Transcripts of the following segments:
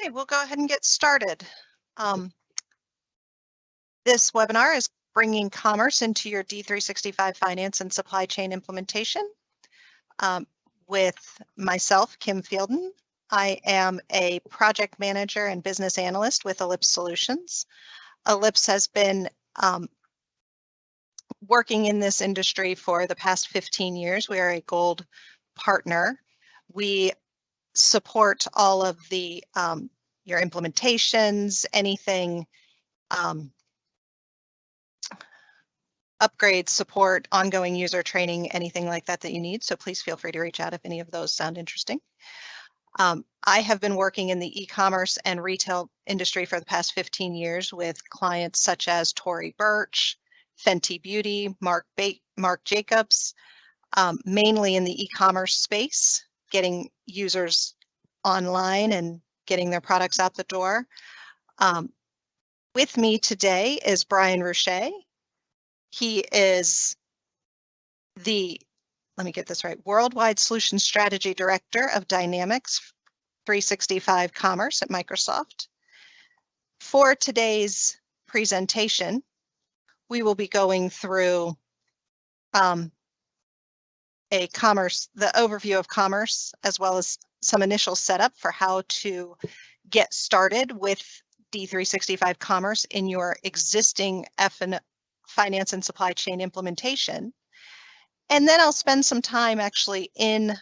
Okay, we'll go ahead and get started. This webinar is bringing commerce into your D365 finance and supply chain implementation with myself, Kim Fielden. I am a project manager and business analyst with Ellipse Solutions. Ellipse has been working in this industry for the past 15 years. We are a gold partner. We support all of the your implementations, anything upgrades, support, ongoing user training, anything like that that you need. So please feel free to reach out if any of those sound interesting. I have been working in the e-commerce and retail industry for the past 15 years with clients such as Tory Burch, Fenty Beauty, Marc Jacobs, mainly in the e-commerce space, getting users online and getting their products out the door. With me today is Brian Ruchet. He is the, let me get this right, Worldwide Solution Strategy Director of Dynamics 365 Commerce at Microsoft. For today's presentation, we will be going through the overview of commerce, as well as some initial setup for how to get started with D365 Commerce in your existing finance and supply chain implementation. And then I'll spend some time actually in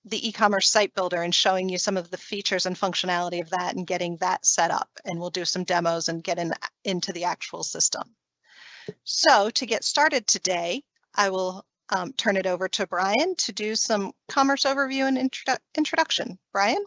the e-commerce site builder and showing you some of the features and functionality of that and getting that set up. And we'll do some demos and get into the actual system. So to get started today, I will turn it over to Brian to do some commerce overview and introduction. Brian?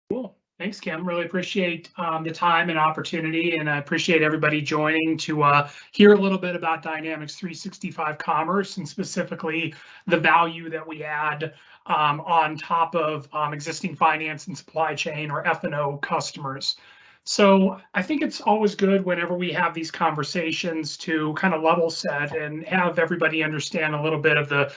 Cool. Thanks, Kim. Really appreciate the time and opportunity, and I appreciate everybody joining to hear a little bit about Dynamics 365 Commerce and specifically the value that we add on top of existing finance and supply chain or F&O customers. So I think it's always good whenever we have these conversations to kind of level set and have everybody understand a little bit of the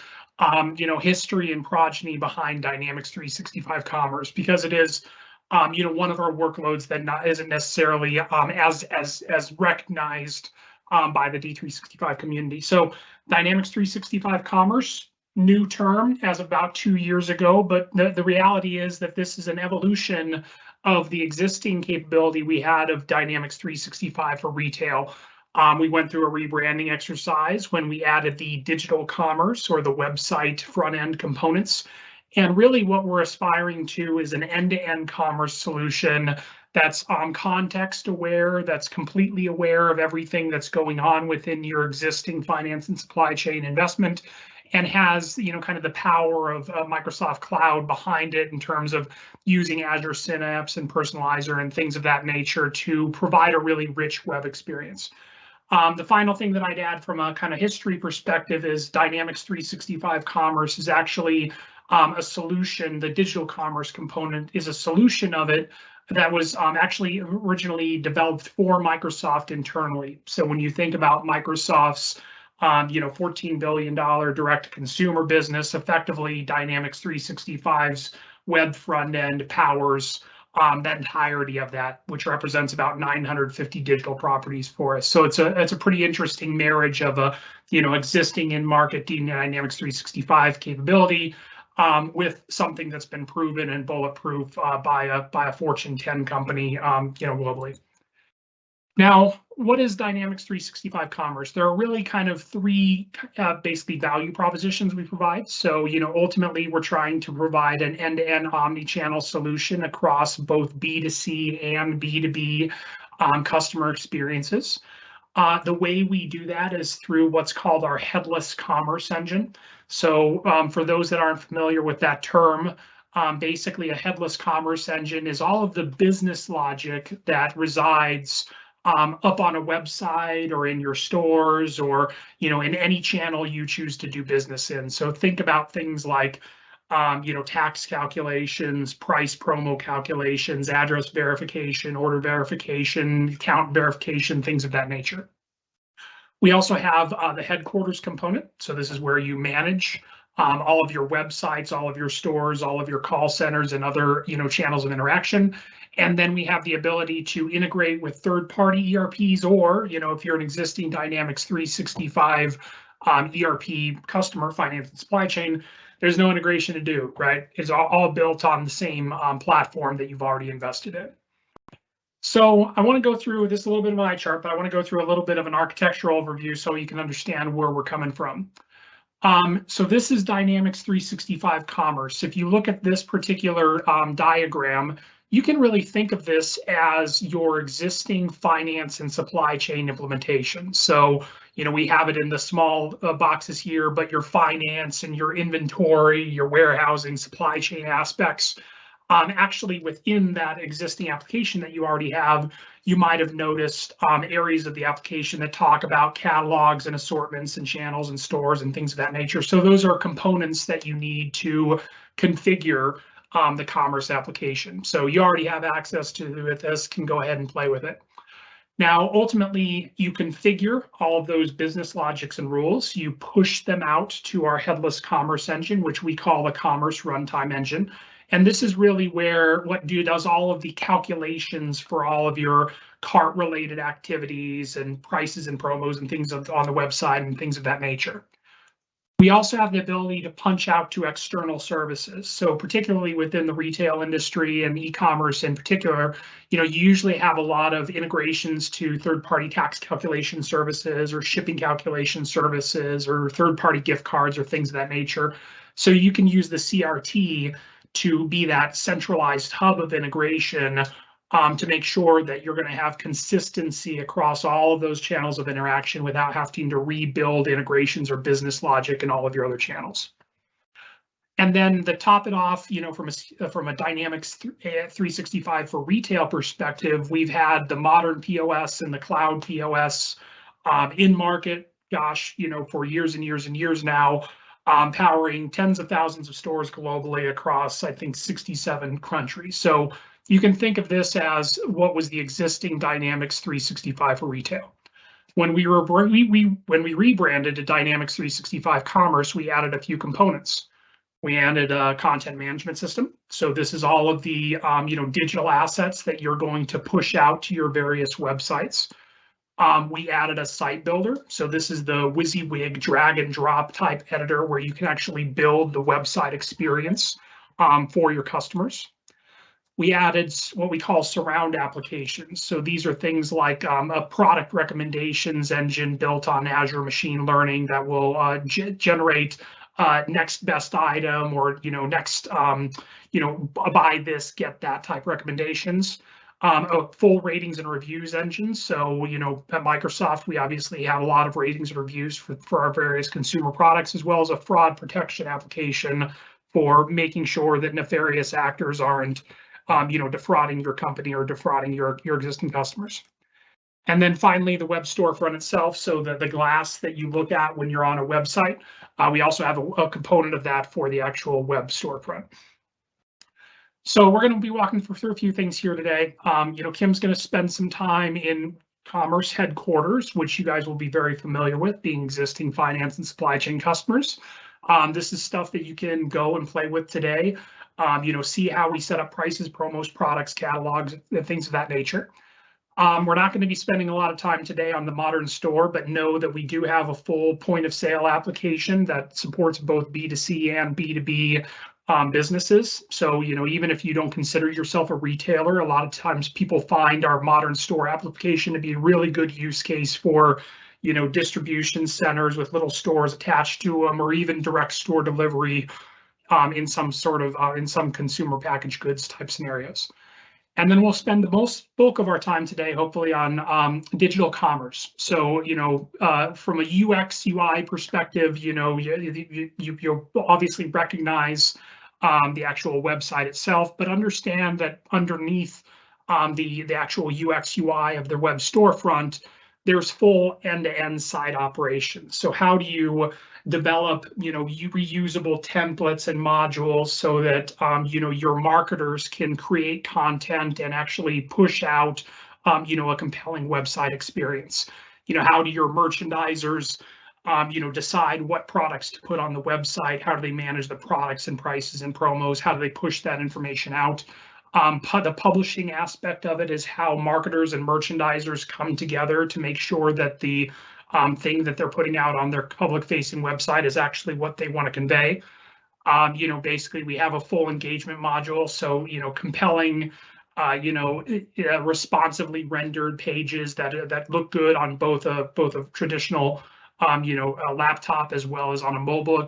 history and progeny behind Dynamics 365 Commerce, because it is one of our workloads that isn't necessarily as recognized by the D365 community. So Dynamics 365 Commerce, new term as of about 2 years ago, but the reality is that this is an evolution of the existing capability we had of Dynamics 365 for retail. We went through a rebranding exercise when we added the digital commerce or the website front-end components. And really what we're aspiring to is an end-to-end commerce solution that's context aware, that's completely aware of everything that's going on within your existing finance and supply chain investment, and has kind of the power of Microsoft Cloud behind it in terms of using Azure Synapse and Personalizer and things of that nature to provide a really rich web experience. The final thing that I'd add from a kind of history perspective is Dynamics 365 Commerce is actually a solution. The digital commerce component is a solution of it that was actually originally developed for Microsoft internally. So when you think about Microsoft's $14 billion direct consumer business, effectively Dynamics 365's web front end powers that entirety of that, which represents about 950 digital properties for us. So it's a pretty interesting marriage of a existing in market Dynamics 365 capability with something that's been proven and bulletproof by a Fortune 10 company globally. Now, what is Dynamics 365 Commerce? There are really kind of three basically value propositions we provide. So, ultimately, we're trying to provide an end-to-end omni-channel solution across both B2C and B2B customer experiences. The way we do that is through what's called our headless commerce engine. So for those that aren't familiar with that term, basically a headless commerce engine is all of the business logic that resides up on a website or in your stores or in any channel you choose to do business in. So think about things like tax calculations, price promo calculations, address verification, order verification, account verification, things of that nature. We also have the headquarters component. So this is where you manage all of your websites, all of your stores, all of your call centers, and other channels of interaction. And then we have the ability to integrate with third-party ERPs, or if you're an existing Dynamics 365 ERP customer, finance and supply chain, there's no integration to do, right? It's all built on the same platform that you've already invested in. So I want to go through this a little bit of my chart, but I want to go through a little bit of an architectural overview so you can understand where we're coming from. So this is Dynamics 365 Commerce. If you look at this particular diagram, you can really think of this as your existing finance and supply chain implementation. So, we have it in the small boxes here, but your finance and your inventory, your warehousing, supply chain aspects, actually within that existing application that you already have, you might have noticed areas of the application that talk about catalogs and assortments and channels and stores and things of that nature. So those are components that you need to configure the commerce application. So you already have access to this, can go ahead and play with it. Now, ultimately, you configure all of those business logics and rules. You push them out to our headless commerce engine, which we call the Commerce Runtime Engine. And this is really where does all of the calculations for all of your cart-related activities and prices and promos and things on the website and things of that nature. We also have the ability to punch out to external services. So particularly within the retail industry and e-commerce in particular, you usually have a lot of integrations to third-party tax calculation services or shipping calculation services or third-party gift cards or things of that nature. So you can use the CRT to be that centralized hub of integration to make sure that you're going to have consistency across all of those channels of interaction without having to rebuild integrations or business logic in all of your other channels. And then to top it off, from a Dynamics 365 for retail perspective, we've had the modern POS and the cloud POS in market, for years and years and years now, powering tens of thousands of stores globally across, I think, 67 countries. So you can think of this as what was the existing Dynamics 365 for retail. When we rebranded to Dynamics 365 Commerce, we added a few components. We added a content management system. So this is all of the digital assets that you're going to push out to your various websites. We added a site builder. So this is the WYSIWYG drag and drop type editor where you can actually build the website experience for your customers. We added what we call surround applications. So these are things like a product recommendations engine built on Azure machine learning that will generate next best item or next buy this, get that type recommendations. A full ratings and reviews engine. So at Microsoft, we obviously have a lot of ratings and reviews for our various consumer products, as well as a fraud protection application for making sure that nefarious actors aren't defrauding your company or defrauding your existing customers. And then finally, the web storefront itself. So the glass that you look at when you're on a website, we also have a component of that for the actual web storefront. So we're going to be walking through a few things here today. Kim's going to spend some time in Commerce headquarters, which you guys will be very familiar with, being existing finance and supply chain customers. This is stuff that you can go and play with today. See how we set up prices, promos, products, catalogs, and things of that nature. We're not going to be spending a lot of time today on the modern store, but know that we do have a full point of sale application that supports both B2C and B2B businesses. So, even if you don't consider yourself a retailer, a lot of times people find our modern store application to be a really good use case for, distribution centers with little stores attached to them, or even direct store delivery in some consumer packaged goods type scenarios. And then we'll spend the bulk of our time today, hopefully, on digital commerce. So, from a UX UI perspective, you'll obviously recognize the actual website itself, but understand that underneath the actual UX UI of the web storefront, there's full end-to-end site operations. So how do you develop, reusable templates and modules so that, your marketers can create content and actually push out, a compelling website experience? How do your merchandisers, decide what products to put on the website, how do they manage the products and prices and promos, how do they push that information out. The publishing aspect of it is how marketers and merchandisers come together to make sure that the thing that they're putting out on their public-facing website is actually what they want to convey. Basically, we have a full engagement module, so compelling, responsively rendered pages that look good on both a traditional, a laptop as well as on a mobile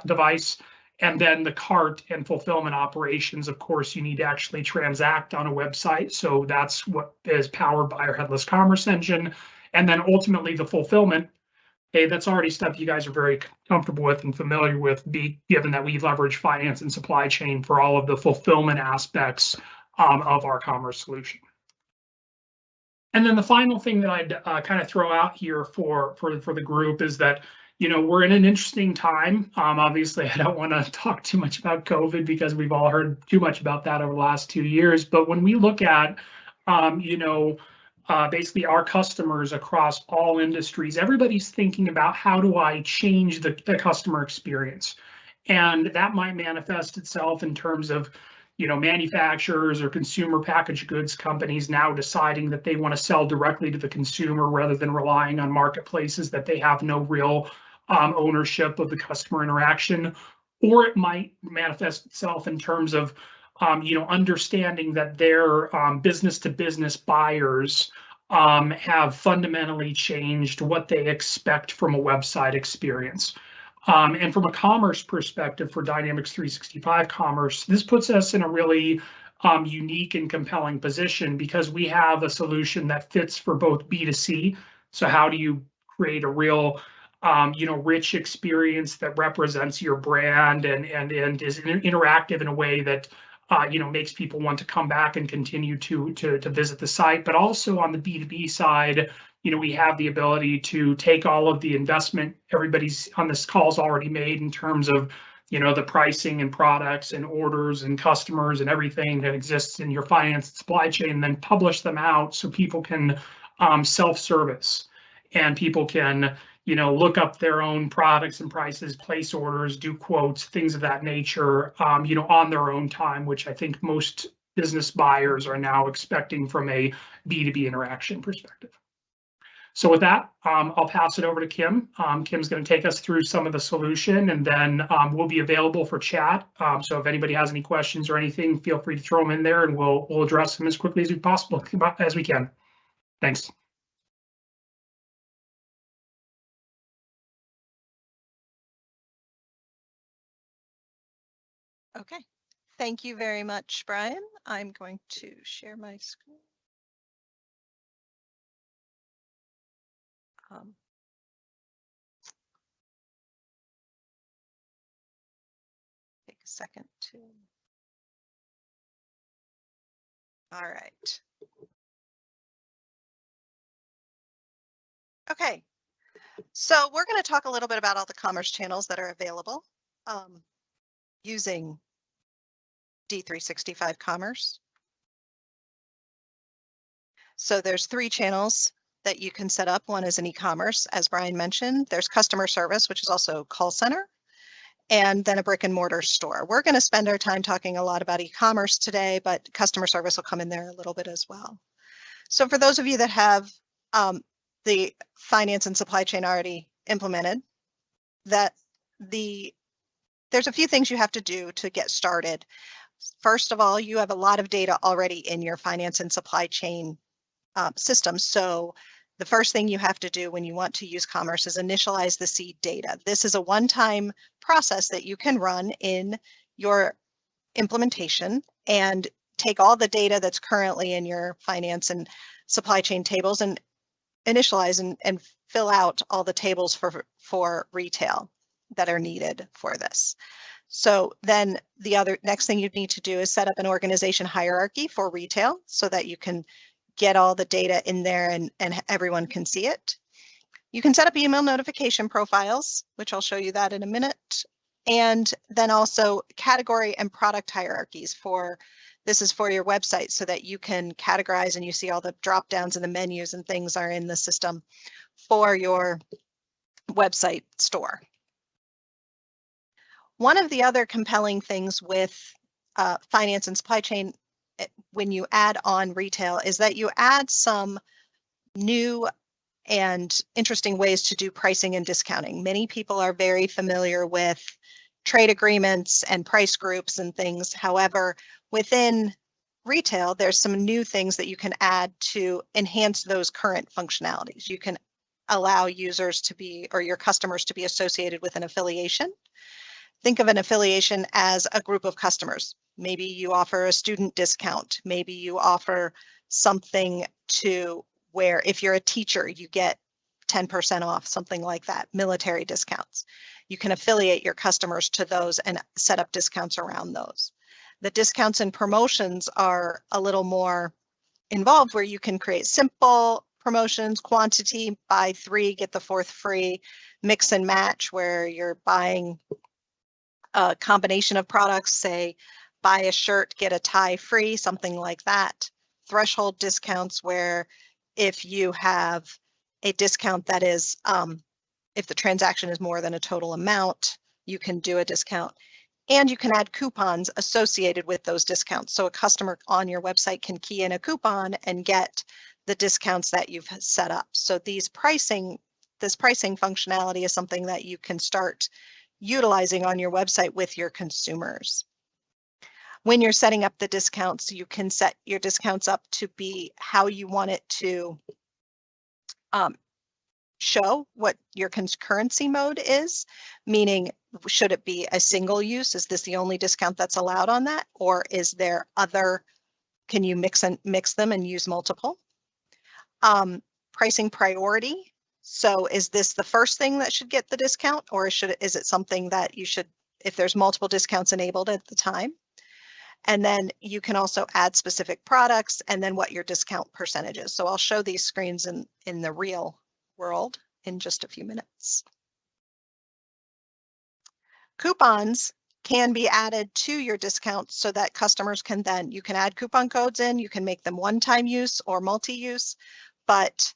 device. And then the cart and fulfillment operations, of course, you need to actually transact on a website. So that's what is powered by our headless commerce engine. And then ultimately the fulfillment, hey, that's already stuff you guys are very comfortable with and familiar with, given that we leverage finance and supply chain for all of the fulfillment aspects of our commerce solution. And then the final thing that I'd kind of throw out here for the group is that, we're in an interesting time. Obviously, I don't want to talk too much about COVID because we've all heard too much about that over the last 2 years. But when we look at, basically our customers across all industries, everybody's thinking about how do I change the customer experience? And that might manifest itself in terms of, manufacturers or consumer packaged goods companies now deciding that they want to sell directly to the consumer rather than relying on marketplaces that they have no real ownership of the customer interaction. Or it might manifest itself in terms of, understanding that their business-to-business buyers have fundamentally changed what they expect from a website experience. And from a commerce perspective for Dynamics 365 Commerce, this puts us in a really unique and compelling position because we have a solution that fits for both B2C. So how do you create a real rich experience that represents your brand and is interactive in a way that makes people want to come back and continue to visit the site. But also on the B2B side, we have the ability to take all of the investment everybody's on this call's already made in terms of the pricing and products and orders and customers and everything that exists in your finance and supply chain, and then publish them out so people can self-service and people can look up their own products and prices, place orders, do quotes, things of that nature, on their own time, which I think most business buyers are now expecting from a B2B interaction perspective. So with that, I'll pass it over to Kim. Kim's going to take us through some of the solution, and then we'll be available for chat. So if anybody has any questions or anything, feel free to throw them in there, and we'll address them as quickly as we can. Thanks. Okay, thank you very much, Brian. I'm going to share my screen. Take a second to. All right. Okay, so we're going to talk a little bit about all the commerce channels that are available using D365 Commerce. So there's 3 channels that you can set up. One is an e-commerce, as Brian mentioned. There's customer service, which is also call center, and then a brick and mortar store. We're going to spend our time talking a lot about e-commerce today, but customer service will come in there a little bit as well. So for those of you that have the finance and supply chain already implemented, there's a few things you have to do to get started. First of all, you have a lot of data already in your finance and supply chain system. So the first thing you have to do when you want to use commerce is initialize the seed data. This is a one-time process that you can run in your implementation and take all the data that's currently in your finance and supply chain tables and initialize and fill out all the tables for retail that are needed for this. So then the next thing you need to do is set up an organization hierarchy for retail so that you can get all the data in there and everyone can see it. You can set up email notification profiles, which I'll show you that in a minute. And then also category and product hierarchies this is for your website so that you can categorize and you see all the drop downs and the menus and things are in the system for your website store. One of the other compelling things with finance and supply chain when you add on retail is that you add some new and interesting ways to do pricing and discounting. Many people are very familiar with trade agreements and price groups and things. However, within retail, there's some new things that you can add to enhance those current functionalities. You can allow users to be, or your customers to be associated with an affiliation. Think of an affiliation as a group of customers. Maybe you offer a student discount. Maybe you offer something to where if you're a teacher, you get 10% off, something like that, military discounts. You can affiliate your customers to those and set up discounts around those. The discounts and promotions are a little more involved where you can create simple promotions, quantity, buy 3, get the 4th free, mix and match where you're buying a combination of products, say buy a shirt, get a tie free, something like that. Threshold discounts where if you have a discount that is, if the transaction is more than a total amount, you can do a discount. And you can add coupons associated with those discounts. So a customer on your website can key in a coupon and get the discounts that you've set up. So this pricing functionality is something that you can start utilizing on your website with your consumers. When you're setting up the discounts, you can set your discounts up to be how you want it to show what your concurrency mode is, meaning should it be a single use? Is this the only discount that's allowed on that? Or is there other, can you mix them and use multiple? Pricing priority. So is this the first thing that should get the discount, or is it something that you should, if there's multiple discounts enabled at the time? And then you can also add specific products and then what your discount percentage is. So I'll show these screens in the real world in just a few minutes. Coupons can be added to your discounts so that customers can then, you can add coupon codes in, you can make them one-time use or multi-use, but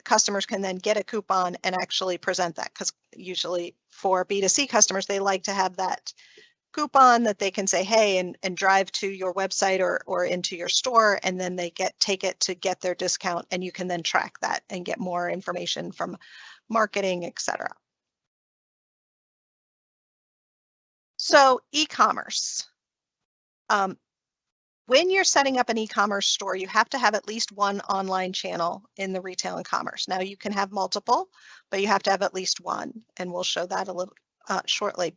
customers can then get a coupon and actually present that, because usually for B2C customers, they like to have that coupon that they can say, hey, and drive to your website or into your store, and then they take it to get their discount, and you can then track that and get more information from marketing, etc. So e-commerce. When you're setting up an e-commerce store, you have to have at least one online channel in the retail and commerce. Now you can have multiple, but you have to have at least one, and we'll show that a little shortly.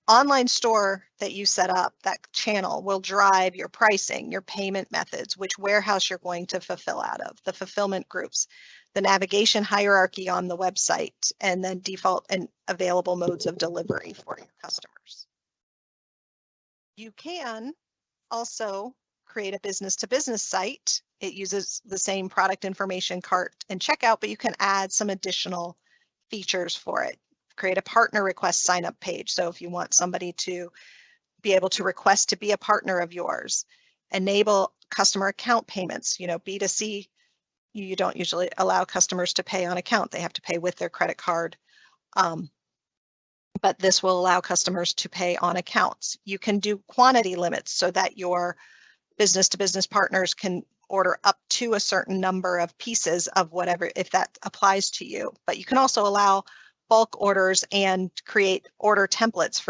Online store that you set up, that channel will drive your pricing, your payment methods, which warehouse you're going to fulfill out of, the fulfillment groups, the navigation hierarchy on the website, and then default and available modes of delivery for your customers. You can also create a business-to-business site. It uses the same product information, cart, and checkout, but you can add some additional features for it. Create a partner request sign-up page. So if you want somebody to be able to request to be a partner of yours, enable customer account payments. You know, B2C, you don't usually allow customers to pay on account. They have to pay with their credit card. But this will allow customers to pay on accounts. You can do quantity limits so that your business-to-business partners can order up to a certain number of pieces of whatever, if that applies to you. But you can also allow bulk orders and create order templates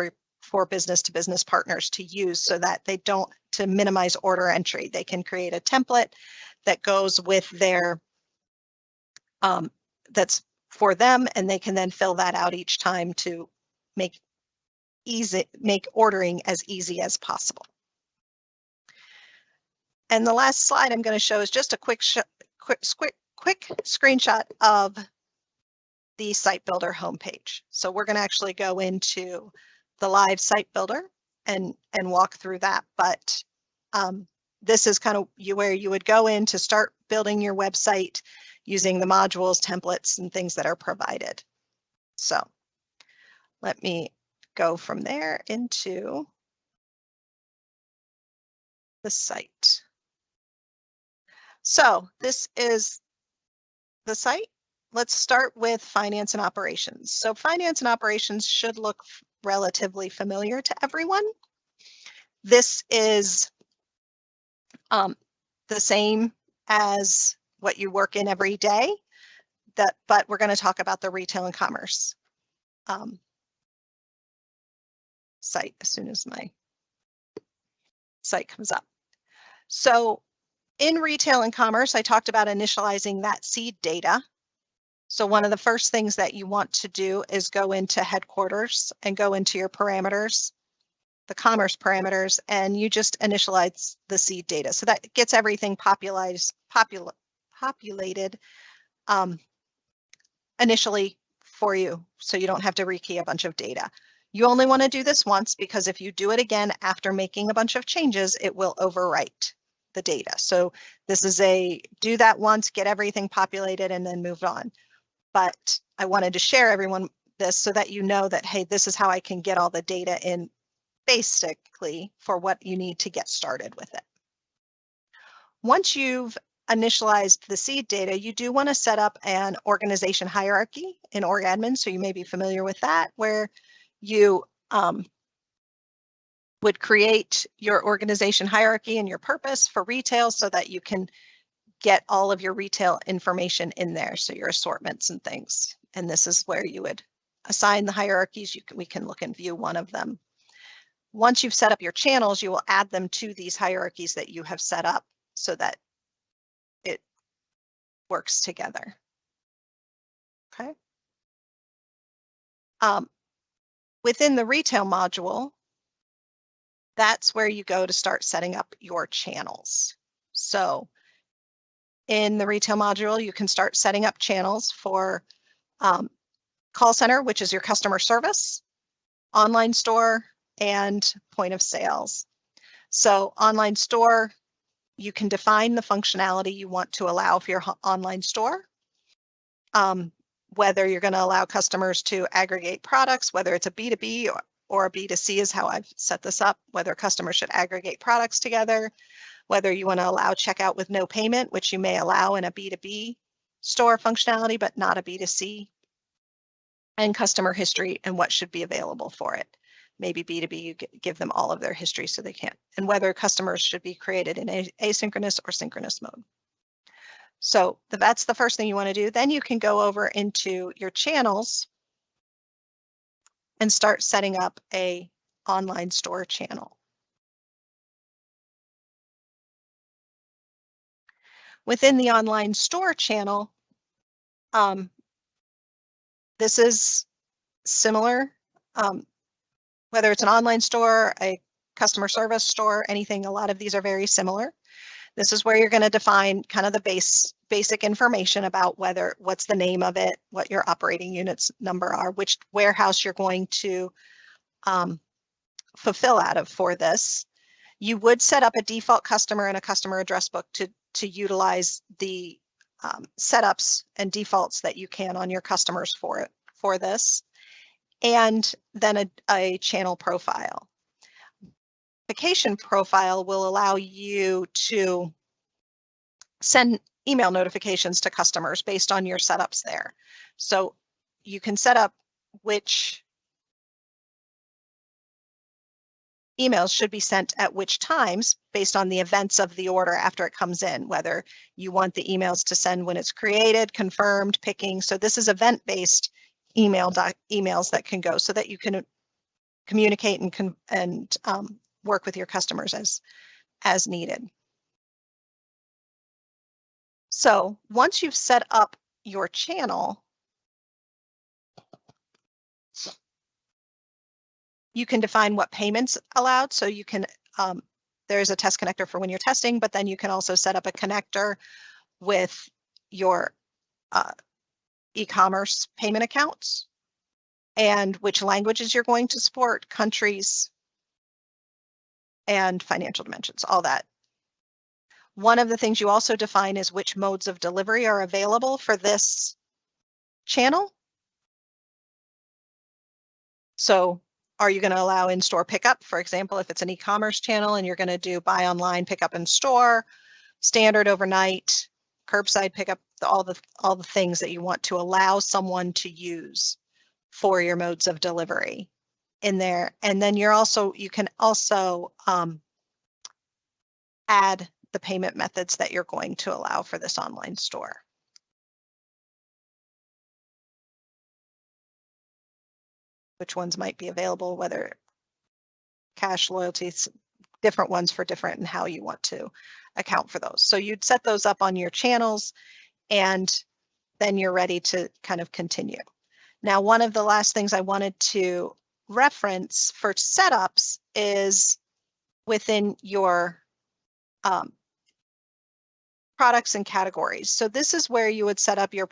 for business-to-business partners to use so that they don't, to minimize order entry. They can create a template that goes with their, that's for them, and they can then fill that out each time to make ordering as easy as possible. And the last slide I'm going to show is just a quick screenshot of the Site Builder homepage. So we're going to actually go into the live Site Builder and walk through that. But this is kind of where you would go in to start building your website using the modules, templates, and things that are provided. So let me go from there into the site. So this is the site. let's start with finance and operations. So finance and operations should look relatively familiar to everyone. This is the same as what you work in every day, but we're going to talk about the retail and commerce site as soon as my site comes up. So in retail and commerce, I talked about initializing that seed data. So one of the first things that you want to do is go into headquarters and go into your parameters, the commerce parameters, and you just initialize the seed data. So that gets everything populated initially for you, so you don't have to rekey a bunch of data. You only want to do this once, because if you do it again after making a bunch of changes, it will overwrite the data. So this is a do that once, get everything populated, and then move on. But I wanted to share everyone this so that you know that, hey, this is how I can get all the data in basically for what you need to get started with it. Once you've initialized the seed data, you do want to set up an organization hierarchy in Org Admin. So you may be familiar with that, where you would create your organization hierarchy and your purpose for retail so that you can get all of your retail information in there. So your assortments and things. And this is where you would assign the hierarchies. We can look and view one of them. Once you've set up your channels, you will add them to these hierarchies that you have set up so that it works together. Okay. Within the retail module, that's where you go to start setting up your channels. So in the retail module, you can start setting up channels for call center, which is your customer service, online store, and point of sales. So online store, you can define the functionality you want to allow for your online store. Whether you're going to allow customers to aggregate products, whether it's a B2B or a B2C is how I've set this up, whether customers should aggregate products together, whether you want to allow checkout with no payment, which you may allow in a B2B store functionality, but not a B2C, and customer history and what should be available for it. Maybe B2B, you give them all of their history so they can't, and whether customers should be created in asynchronous or synchronous mode. So that's the first thing you want to do. Then you can go over into your channels and start setting up a online store channel. Within the online store channel, this is similar, whether it's an online store, a customer service store, anything, a lot of these are very similar. This is where you're going to define kind of the basic information about what's the name of it, what your operating units number are, which warehouse you're going to fulfill out of for this. You would set up a default customer and a customer address book to utilize the setups and defaults that you can on your customers for this, and then a channel profile. Notification profile will allow you to send email notifications to customers based on your setups there. So you can set up which emails should be sent at which times based on the events of the order after it comes in, whether you want the emails to send when it's created, confirmed, picking. So this is event-based emails that can go so that you can communicate and work with your customers as needed. So once you've set up your channel, you can define what payments allowed. So you can, there's a test connector for when you're testing, but then you can also set up a connector with your e-commerce payment accounts and which languages you're going to support, countries, and financial dimensions, all that. One of the things you also define is which modes of delivery are available for this channel. So are you going to allow in-store pickup? For example, if it's an e-commerce channel and you're going to do buy online, pick up in store, standard overnight, curbside pickup, all the things that you want to allow someone to use for your modes of delivery in there. And then you can also add the payment methods that you're going to allow for this online store. Which ones might be available, whether cash, loyalties, different ones for different, and how you want to account for those. So you'd set those up on your channels, and then you're ready to kind of continue. Now, one of the last things I wanted to reference for setups is within your products and categories. So this is where you would set up your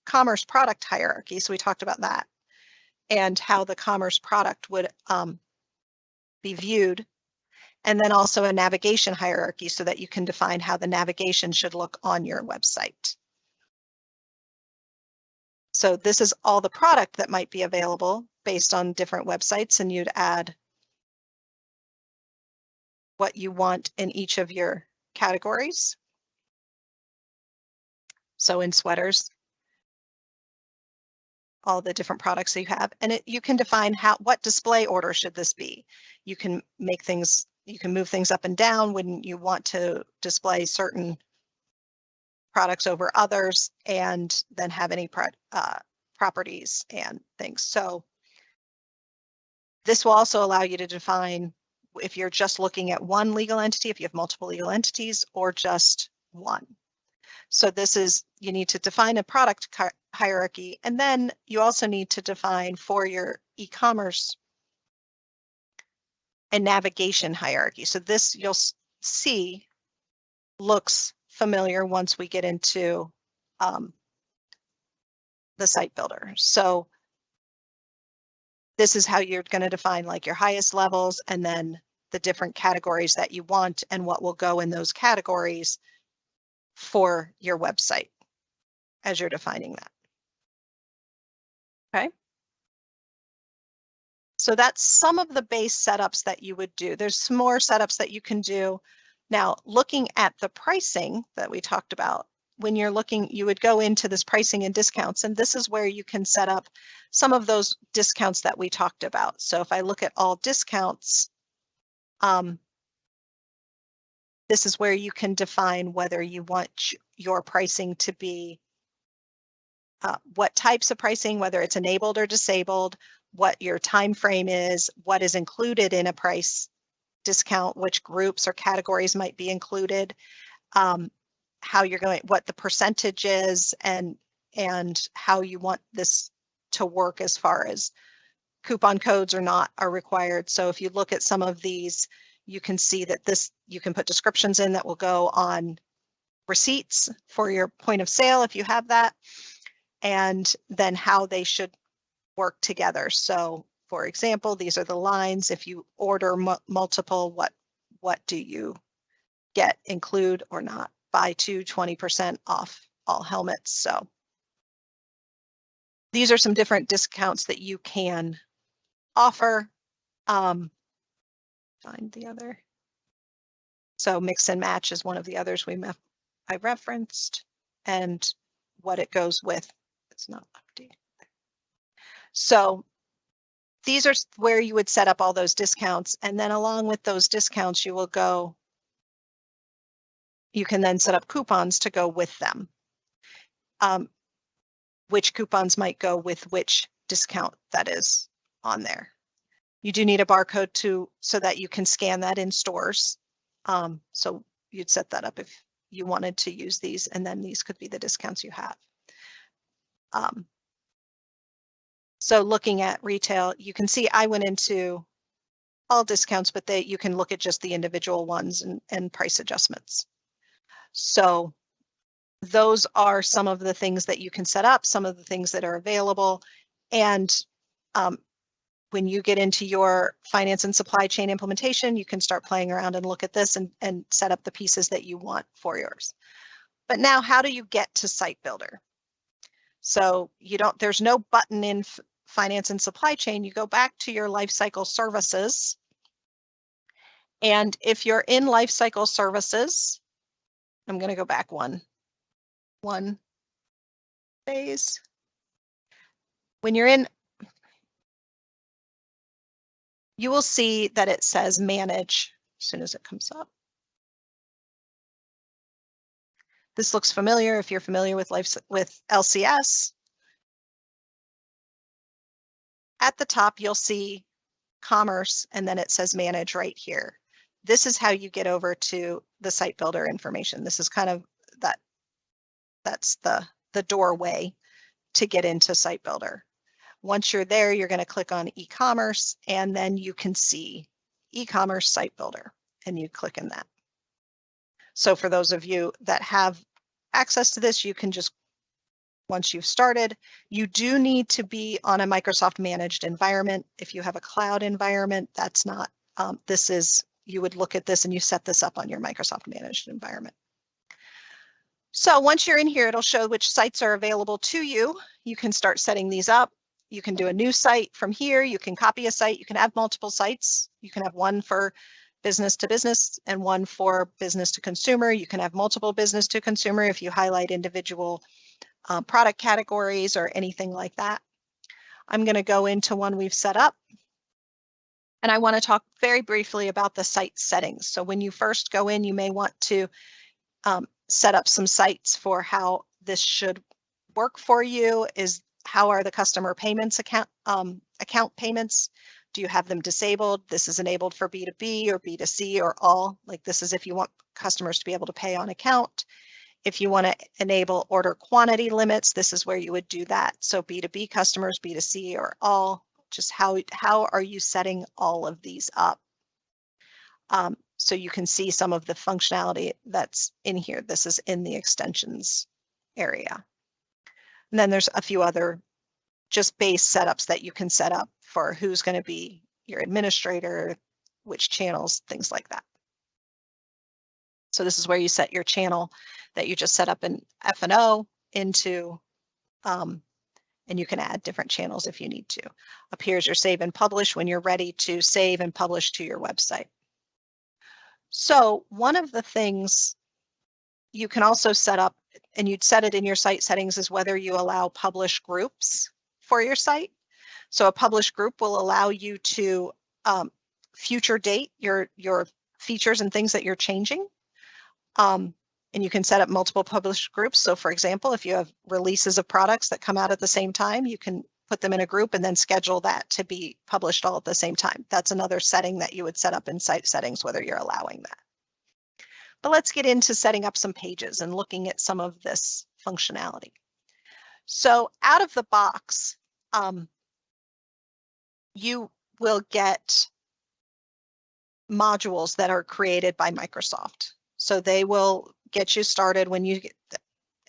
commerce product hierarchy. So we talked about that and how the commerce product would be viewed. And then also a navigation hierarchy so that you can define how the navigation should look on your website. So this is all the product that might be available based on different websites, and you'd add what you want in each of your categories. So in sweaters, all the different products that you have, and you can define what display order should this be. You can make things, you can move things up and down when you want to display certain products over others, and then have any properties and things. So this will also allow you to define if you're just looking at one legal entity, if you have multiple legal entities, or just one. So this is, you need to define a product hierarchy, and then you also need to define for your e-commerce a navigation hierarchy. So this you'll see looks familiar once we get into the site builder. So this is how you're going to define like your highest levels, and then the different categories that you want and what will go in those categories for your website as you're defining that. Okay. So that's some of the base setups that you would do. There's some more setups that you can do. Now, looking at the pricing that we talked about, when you're looking, you would go into this pricing and discounts, and this is where you can set up some of those discounts that we talked about. So if I look at all discounts, this is where you can define whether you want your pricing to be what types of pricing, whether it's enabled or disabled, what your time frame is, what is included in a price discount, which groups or categories might be included, how you're going, what the percentage is, and how you want this to work as far as coupon codes are required. So if you look at some of these, you can see that you can put descriptions in that will go on receipts for your point of sale if you have that, and then how they should work together. So for example, these are the lines. If you order multiple, what do you get, include or not? Buy 20% off all helmets. So these are some different discounts that you can offer. Find the other. So mix and match is one of the others I referenced, and what it goes with. It's not updated. So these are where you would set up all those discounts, and then along with those discounts, you can then set up coupons to go with them. Which coupons might go with which discount that is on there. You do need a barcode so that you can scan that in stores. So you'd set that up if you wanted to use these, and then these could be the discounts you have. So looking at retail, you can see I went into all discounts, but you can look at just the individual ones and price adjustments. So those are some of the things that you can set up, some of the things that are available. And when you get into your finance and supply chain implementation, you can start playing around and look at this and set up the pieces that you want for yours. But now, how do you get to Site Builder? So there's no button in finance and supply chain. You go back to your lifecycle services. And if you're in lifecycle services, I'm going to go back one. one phase. When you're in, you will see that it says manage as soon as it comes up. This looks familiar if you're familiar with LCS. At the top, you'll see commerce, and then it says manage right here. This is how you get over to the site builder information. This is kind of that's the doorway to get into site builder. Once you're there, you're going to click on e-commerce, and then you can see e-commerce site builder, and you click in that. So for those of you that have access to this, you can just, once you've started, you do need to be on a Microsoft managed environment. If you have a cloud environment, that's not, this is, you would look at this and you set this up on your Microsoft managed environment. So once you're in here, it'll show which sites are available to you. You can start setting these up. You can do a new site from here. You can copy a site. You can have multiple sites. You can have one for business to business and one for business to consumer. You can have multiple business to consumer if you highlight individual product categories or anything like that. I'm going to go into one we've set up. And I want to talk very briefly about the site settings. So when you first go in, you may want to set up some sites for how this should work for you. How are the customer payments account payments? Do you have them disabled? This is enabled for B2B or B2C or all. Like this is if you want customers to be able to pay on account. If you want to enable order quantity limits, this is where you would do that. So B2B customers, B2C or all. Just how are you setting all of these up? So you can see some of the functionality that's in here. This is in the extensions area. And then there's a few other just base setups that you can set up for who's going to be your administrator, which channels, things like that. So this is where you set your channel that you just set up in F&O into, and you can add different channels if you need to. Up here's your save and publish when you're ready to save and publish to your website. So one of the things you can also set up, and you'd set it in your site settings, is whether you allow publish groups for your site. So a publish group will allow you to future date your features and things that you're changing. And you can set up multiple publish groups. So for example, if you have releases of products that come out at the same time, you can put them in a group and then schedule that to be published all at the same time. That's another setting that you would set up in site settings, whether you're allowing that. But let's get into setting up some pages and looking at some of this functionality. So out of the box, you will get modules that are created by Microsoft. So they will get you started when you get,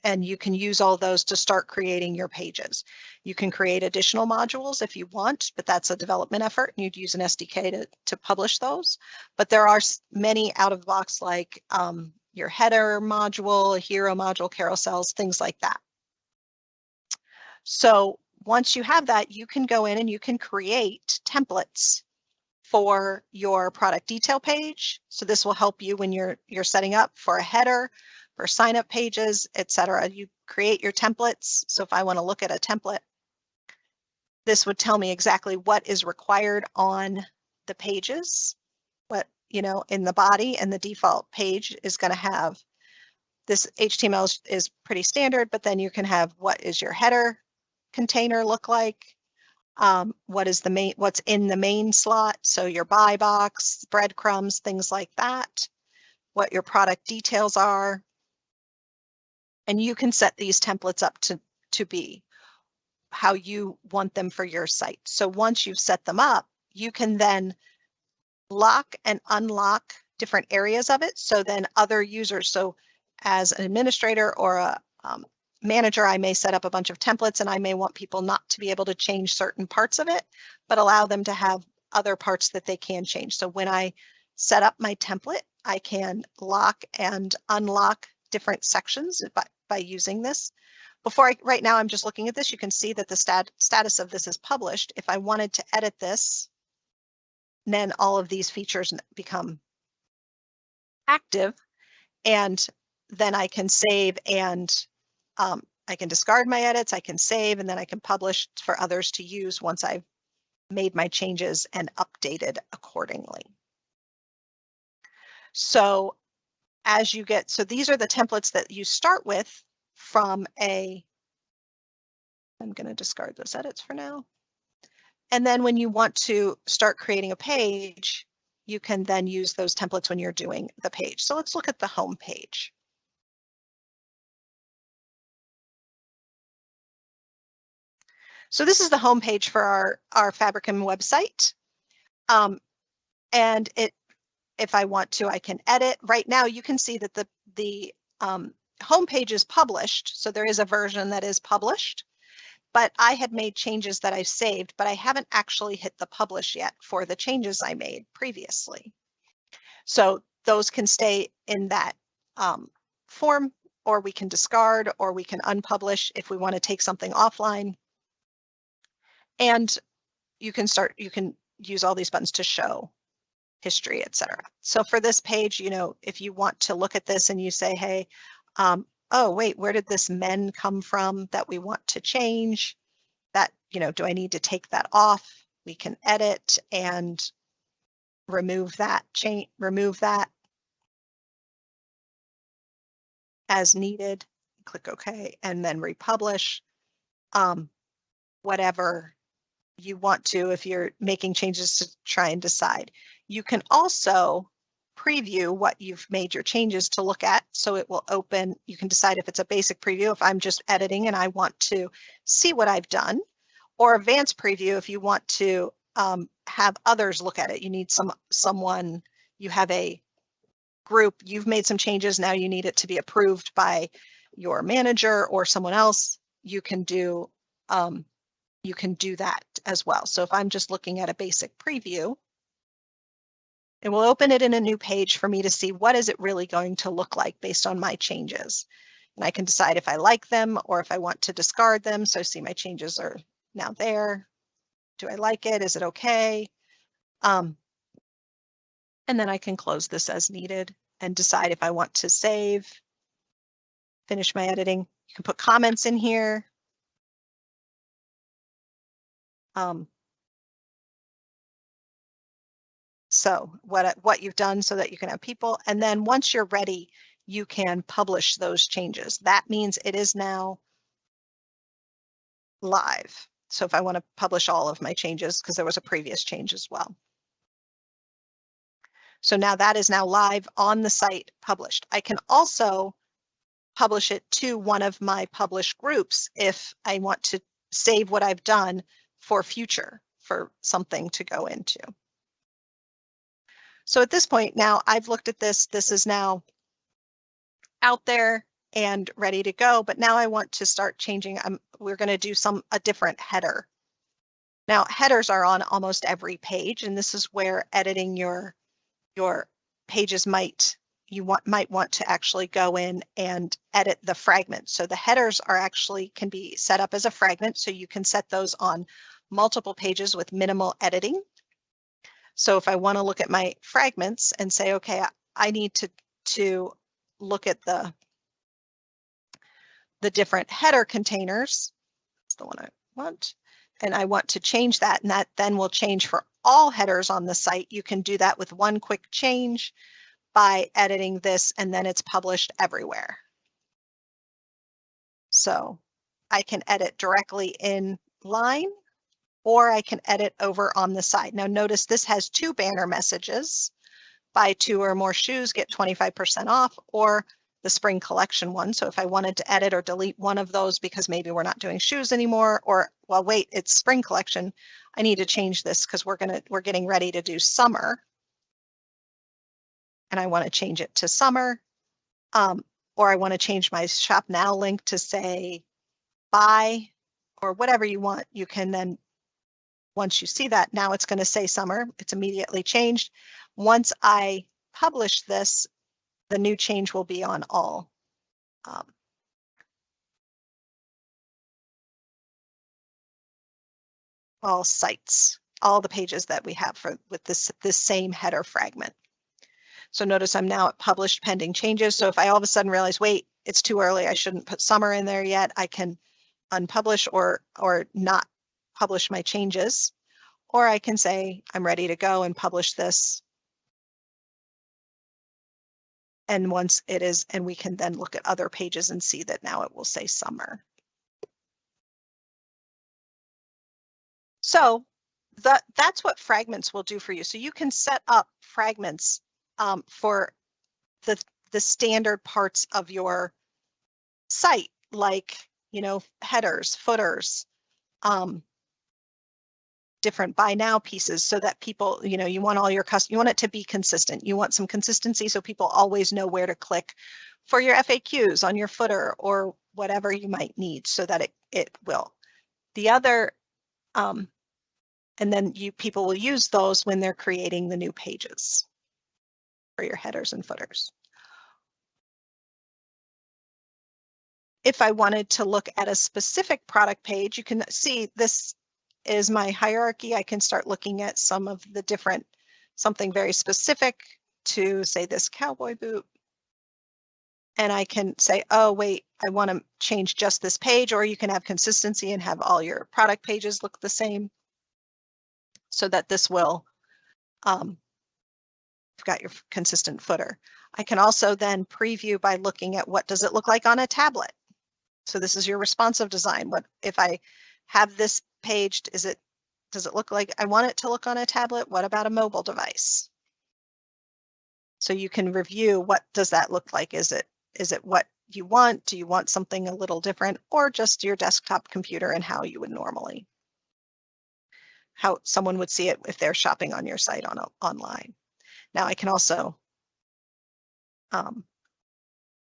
and you can use all those to start creating your pages. You can create additional modules if you want, but that's a development effort and you'd use an SDK to publish those. But there are many out of the box, like your header module, hero module, carousels, things like that. So once you have that, you can go in and you can create templates for your product detail page. So this will help you when you're setting up for a header, for sign up pages, etc. You create your templates. So if I want to look at a template, this would tell me exactly what is required on the pages, what, you know, in the body, and the default page is going to have this. HTML is pretty standard, but then you can have what is your header container look like, what is the main, what's in the main slot, so your buy box, breadcrumbs, things like that, what your product details are, and you can set these templates up to be how you want them for your site. So once you've set them up, you can then lock and unlock different areas of it. So then other users, so as an administrator or a manager, I may set up a bunch of templates and I may want people not to be able to change certain parts of it, but allow them to have other parts that they can change. So when I set up my template, I can lock and unlock different sections by using this. Right now I'm just looking at this, you can see that the status of this is published. If I wanted to edit this, then all of these features become active, and then I can save and I can discard my edits, I can save, and then I can publish for others to use once I've made my changes and updated accordingly. So as you get, so these are the templates that you start with from I'm going to discard those edits for now. And then when you want to start creating a page, you can then use those templates when you're doing the page. So let's look at the home page. So this is the home page for our Fabricam website. And if I want to, I can edit. Right now, you can see that the home page is published. So there is a version that is published, but I had made changes that I've saved, but I haven't actually hit the publish yet for the changes I made previously. So those can stay in that form, or we can discard, or we can unpublish if we want to take something offline. And you can use all these buttons to show history, etc. So for this page, if you want to look at this and you say, hey, oh, wait, where did this men come from that we want to change? That, do I need to take that off? We can edit and remove that as needed. Click OK, and then republish. Whatever you want to, if you're making changes to try and decide. You can also preview what you've made your changes to look at. So it will open, you can decide if it's a basic preview, if I'm just editing and I want to see what I've done, or advanced preview if you want to have others look at it. You need someone, you have a group, you've made some changes, now you need it to be approved by your manager or someone else. You can do that as well. So if I'm just looking at a basic preview, it will open it in a new page for me to see what is it really going to look like based on my changes. And I can decide if I like them or if I want to discard them. So see, my changes are now there. Do I like it? Is it okay? And then I can close this as needed and decide if I want to save, finish my editing. You can put comments in here. So what you've done so that you can have people, and then once you're ready, you can publish those changes. That means it is now live. So if I want to publish all of my changes, because there was a previous change as well. So now that is now live on the site, published. I can also publish it to one of my published groups if I want to save what I've done for future, for something to go into. So at this point now I've looked at this, this is now out there and ready to go, but now I want to start changing. We're going to do a different header. Now headers are on almost every page, and this is where editing your pages might want to actually go in and edit the fragment. So the headers can be set up as a fragment, so you can set those on multiple pages with minimal editing. So if I want to look at my fragments and say, okay, I need to look at the different header containers, that's the one I want, and I want to change that, and that then will change for all headers on the site. You can do that with one quick change by editing this, and then it's published everywhere. So I can edit directly in line, or I can edit over on the side. Now notice this has two banner messages. Buy 2 or more shoes, get 25% off, or the spring collection one. So if I wanted to edit or delete one of those because maybe we're not doing shoes anymore, or well, wait, it's spring collection, I need to change this because we're getting ready to do summer. And I want to change it to summer, or I want to change my shop now link to say buy, or whatever you want. You can then, once you see that, now it's going to say summer. It's immediately changed. Once I publish this, the new change will be on all sites, all the pages that we have with this same header fragment. So notice I'm now at published pending changes. So if I all of a sudden realize, wait, it's too early, I shouldn't put summer in there yet, I can unpublish or not publish my changes. Or I can say, I'm ready to go and publish this. And once it is, and we can then look at other pages and see that now it will say summer. So that's what fragments will do for you. So you can set up fragments for the standard parts of your site, like, you know, headers, footers, different buy now pieces, so that people, you know, you want all your you want it to be consistent. You want some consistency so people always know where to click for your FAQs on your footer or whatever you might need, so that it will. The other, and then people will use those when they're creating the new pages for your headers and footers. If I wanted to look at a specific product page, you can see this is my hierarchy. I can start looking at some of the different, something very specific to say this cowboy boot. And I can say, oh, wait, I want to change just this page, or you can have consistency and have all your product pages look the same, so that this will, you've got your consistent footer. I can also then preview by looking at what does it look like on a tablet. So this is your responsive design. What if I have this page, does it look like I want it to look on a tablet? What about a mobile device? So you can review, what does that look like? Is it what you want? Do you want something a little different, or just your desktop computer and how you would normally, how someone would see it if they're shopping on your site online? Now I can also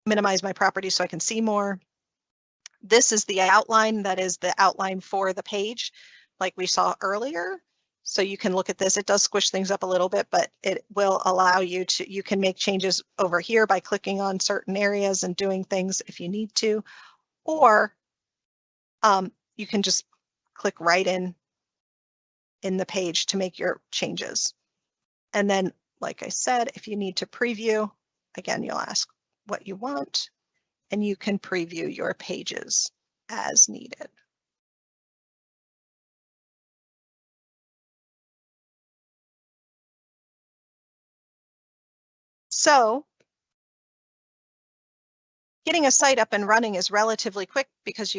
minimize my properties so I can see more. This is the outline, that is the outline for the page, like we saw earlier. So you can look at this. It does squish things up a little bit, but it will allow you to, you can make changes over here by clicking on certain areas and doing things if you need to, or you can just click right in the page to make your changes. And then, like I said, if you need to preview, again, you'll ask what you want, and you can preview your pages as needed. So getting a site up and running is relatively quick, because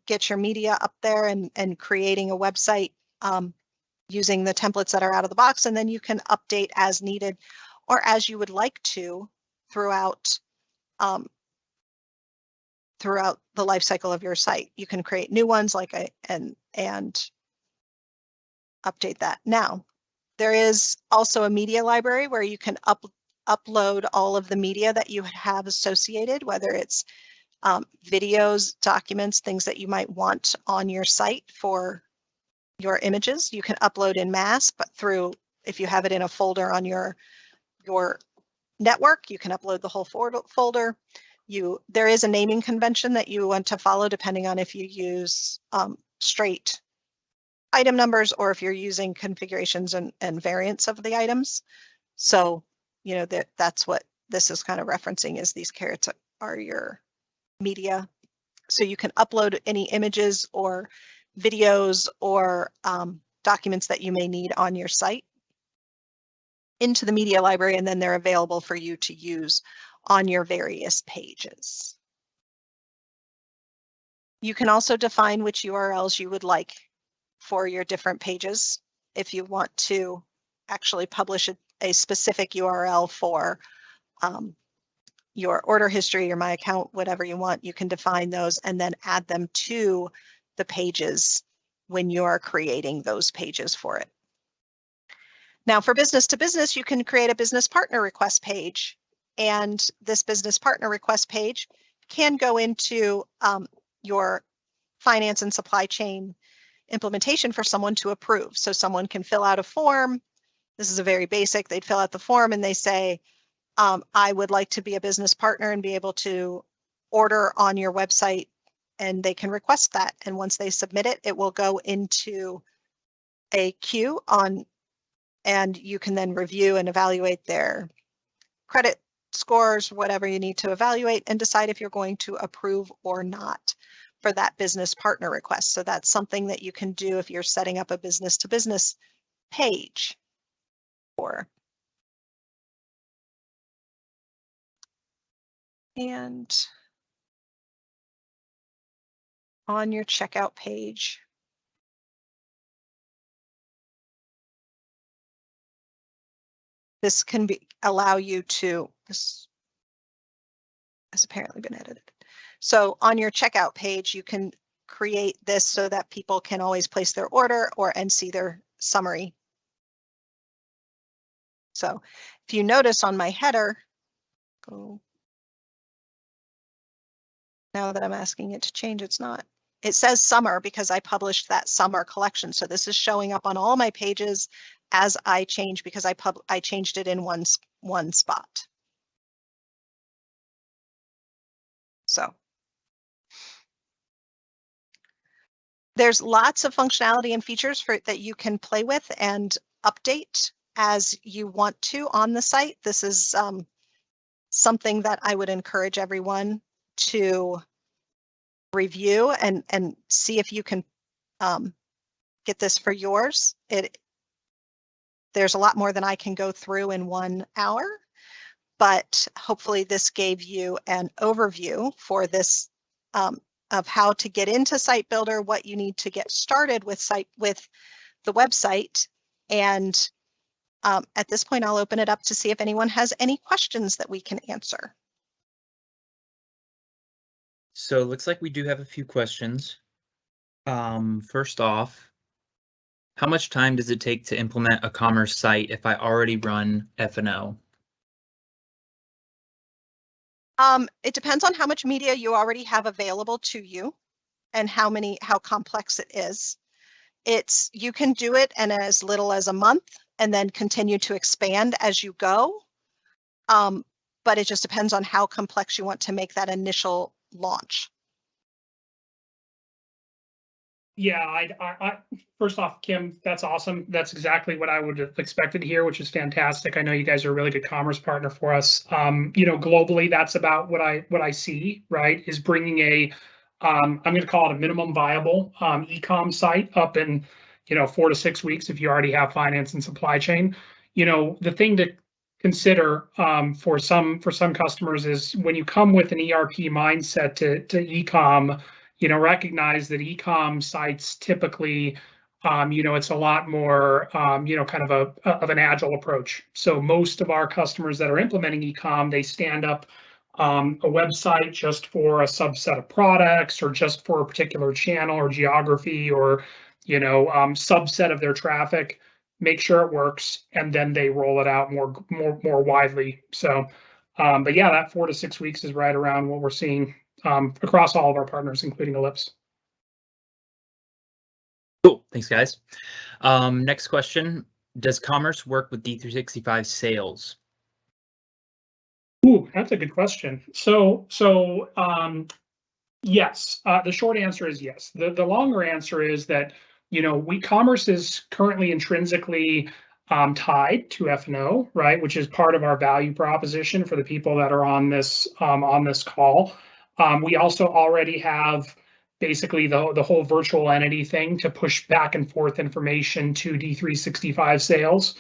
get your media up there and creating a website using the templates that are out of the box, and then you can update as needed or as you would like to throughout the life cycle of your site. You can create new ones and update that. Now, there is also a media library where you can upload all of the media that you have associated, whether it's videos, documents, things that you might want on your site for your images. You can upload in mass, but if you have it in a folder on your network, you can upload the whole folder. There is a naming convention that you want to follow, depending on if you use straight item numbers or if you're using configurations and variants of the items. So, you know, that's what this is kind of referencing, is these carets are your media. So you can upload any images or videos or documents that you may need on your site into the media library, and then they're available for you to use on your various pages. You can also define which URLs you would like for your different pages. If you want to actually publish a specific URL for your order history or my account, whatever you want, you can define those and then add them to the pages when you're creating those pages for it. Now, for business to business, you can create a business partner request page, and this business partner request page can go into your finance and supply chain implementation for someone to approve. So someone can fill out a form. This is a very basic. They'd fill out the form and they say, I would like to be a business partner and be able to order on your website, and they can request that. And once they submit it, it will go into a queue and you can then review and evaluate their credit scores, whatever you need to evaluate, and decide if you're going to approve or not for that business partner request. So that's something that you can do if you're setting up a business to business page. And on your checkout page, this can allow you to, this has apparently been edited. So on your checkout page, you can create this so that people can always place their order and see their summary. So if you notice on my header, now that I'm asking it to change, it's not. It says summer because I published that summer collection. So this is showing up on all my pages as I change because I changed it in one spot. So there's lots of functionality and features that you can play with and update as you want to on the site. This is something that I would encourage everyone to review and see if you can get this for yours. There's a lot more than I can go through in 1 hour, but hopefully this gave you an overview for this of how to get into Site Builder, what you need to get started with the website. And at this point, I'll open it up to see if anyone has any questions that we can answer. So it looks like we do have a few questions. First off, how much time does it take to implement a commerce site if I already run F&O? It depends on how much media you already have available to you and how complex it is. You can do it in as little as a month and then continue to expand as you go. But it just depends on how complex you want to make that initial launch. Yeah, I first off, Kim, that's awesome. That's exactly what I would have expected here, which is fantastic. I know you guys are a really good commerce partner for us. Globally, that's about what I see, right? Is bringing I'm going to call it a minimum viable e-com site up in 4 to 6 weeks if you already have finance and supply chain. The thing to consider for some customers is when you come with an ERP mindset to e-com. Recognize that e-com sites typically, it's a lot more, kind of an agile approach. So most of our customers that are implementing e-com, they stand up a website just for a subset of products or just for a particular channel or geography or, subset of their traffic, make sure it works, and then they roll it out more widely. So, but yeah, that 4 to 6 weeks is right around what we're seeing across all of our partners, including Ellipse. Cool, thanks guys. Next question, does commerce work with D365 sales? Ooh, that's a good question. So yes, the short answer is yes. The longer answer is that, commerce is currently intrinsically tied to F&O, right, which is part of our value proposition for the people that are on this call. We also already have basically the whole virtual entity thing to push back and forth information to D365 sales.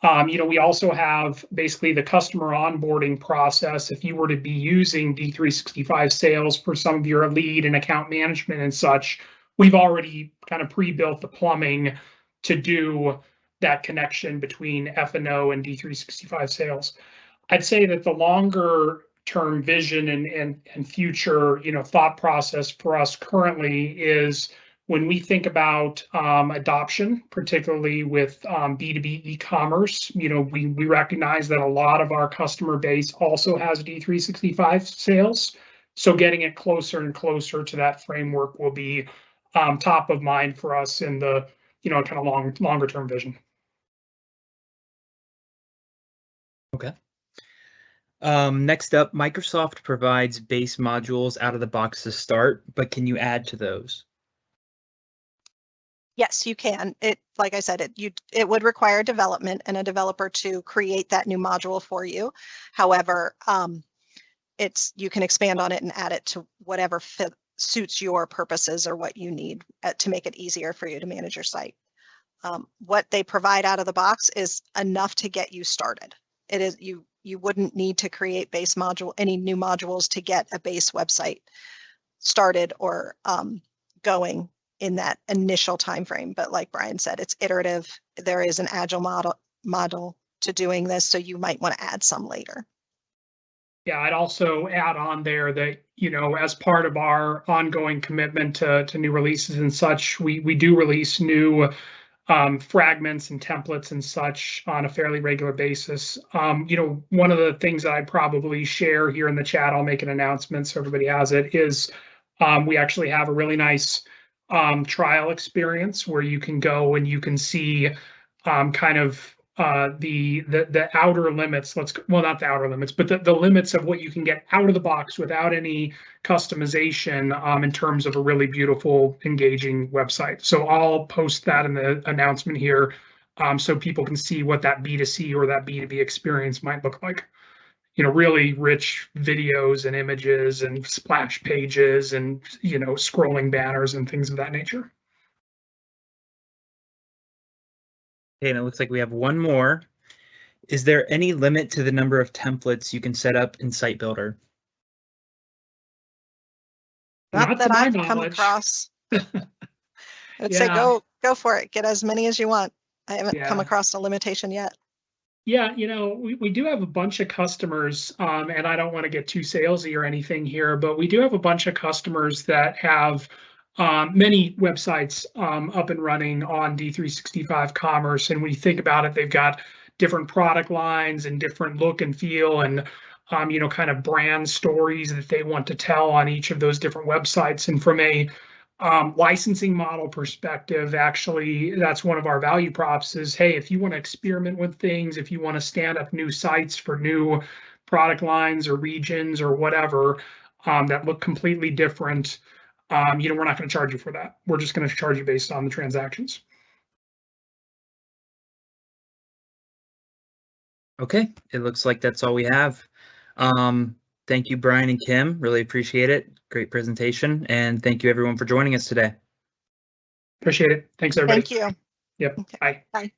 We also have basically the customer onboarding process. If you were to be using D365 sales for some of your lead and account management and such, we've already kind of pre-built the plumbing to do that connection between F&O and D365 sales. I'd say that the longer term vision and future, thought process for us currently is when we think about adoption, particularly with B2B e-commerce, we recognize that a lot of our customer base also has D365 sales. So getting it closer and closer to that framework will be top of mind for us in the kind of longer term vision. Okay. Next up, Microsoft provides base modules out of the box to start, but can you add to those? Yes, you can. It, like I said, it would require development and a developer to create that new module for you. However, you can expand on it and add it to whatever suits your purposes or what you need to make it easier for you to manage your site. What they provide out of the box is enough to get you started. It is you wouldn't need to create any new modules to get a base website started or going in that initial time frame. But like Brian said, it's iterative. There is an agile model to doing this, so you might want to add some later. Yeah, I'd also add on there that, as part of our ongoing commitment to new releases and such, we do release new fragments and templates and such on a fairly regular basis. One of the things that I'd probably share here in the chat, I'll make an announcement so everybody has it, is we actually have a really nice trial experience where you can go and you can see kind of the outer limits, not the outer limits, but the limits of what you can get out of the box without any customization in terms of a really beautiful, engaging website. So I'll post that in the announcement here so people can see what that B2C or that B2B experience might look like. Really rich videos and images and splash pages and, scrolling banners and things of that nature. Okay, and it looks like we have one more. Is there any limit to the number of templates you can set up in Site Builder? Not that I've come across. I'd say go for it. Get as many as you want. I haven't come across a limitation yet. Yeah, we do have a bunch of customers, and I don't want to get too salesy or anything here, but we do have a bunch of customers that have many websites up and running on D365 Commerce. And when you think about it, they've got different product lines and different look and feel and, kind of brand stories that they want to tell on each of those different websites. And from a licensing model perspective, actually, that's one of our value props is, hey, if you want to experiment with things, if you want to stand up new sites for new product lines or regions or whatever that look completely different, we're not going to charge you for that. We're just going to charge you based on the transactions. Okay, it looks like that's all we have. Thank you, Brian and Kim. Really appreciate it. Great presentation. And thank you, everyone, for joining us today. Appreciate it. Thanks, everybody. Thank you. Yep. Okay. Bye. Bye.